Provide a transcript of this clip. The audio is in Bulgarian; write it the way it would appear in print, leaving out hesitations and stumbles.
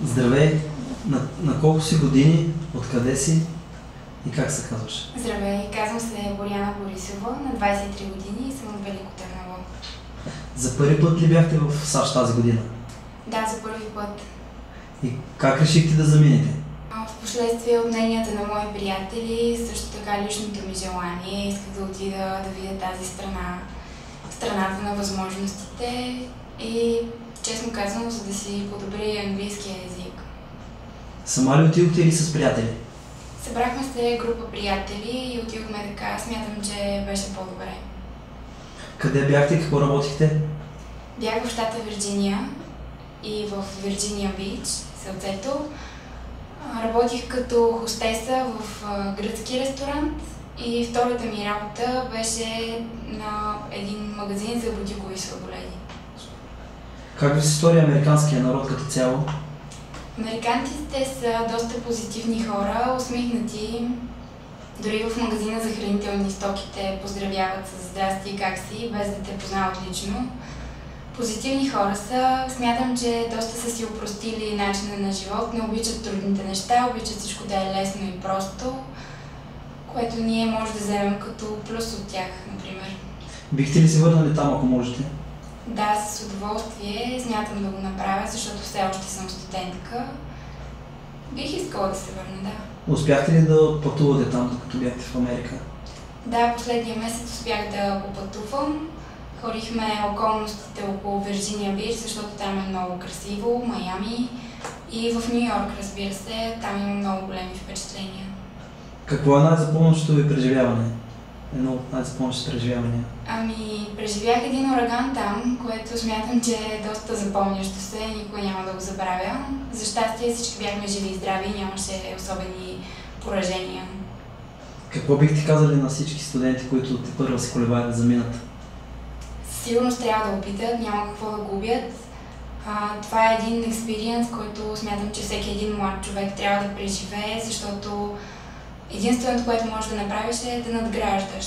Здравей! На колко си години, откъде си и как се казваш? Здравей, казвам се Боряна Борисова, на 23 години и съм от Велико Търново. За първи път ли бяхте в САЩ тази година? Да, за първи път. И как решихте да заминете? В последствие от мненията на мои приятели, също така личното ми желание, исках да отида да видя тази страна, страната на възможностите и, честно казано, за да си подобря английския език. Сама ли отидохте или с приятели? Събрахме се група приятели и отидохме така. Смятам, че беше по-добре. Къде бяхте и какво работихте? Бях в щата Вирджиния и в Вирджиния Бич, селцето. Работих като хостеса в гръцки ресторант и втората ми работа беше на един магазин за бутикови сладоледи. Как ви се стори американския народ като цяло? Американците са доста позитивни хора, усмихнати. Дори в магазина за хранителни стоки те поздравяват с здрасти, как си, без да те познават лично. Позитивни хора са. Смятам, че доста са си опростили начина на живот, не обичат трудните неща, обичат всичко да е лесно и просто, което ние може да вземем като плюс от тях, например. Бихте ли се върнали там, ако можете? Да, с удоволствие. Смятам да го направя, защото все още съм студентка. Бих искала да се върна, да. Успяхте ли да пътувате там, докато бяхте в Америка? Да, последния месец успях да попътувам. Ходихме околностите около Вирджиния Бич, защото там е много красиво, Майами и в Ню Йорк, разбира се, там има много големи впечатления. Какво е най-запомнящото ви преживяване? Едно от най-запомнящите преживявания? Преживях един ураган там, което смятам, че е доста запомнящо се, никой няма да го забравя. За щастие всички бяхме живи и здрави, нямаше особени поражения. Какво бихте казали на всички студенти, които тепърва се колебаят да заминат? Сигурно трябва да опитат, няма какво да губят. Това е един експириенс, който смятам, че всеки един млад човек трябва да преживее, защото единственото, което можеш да направиш е да надграждаш.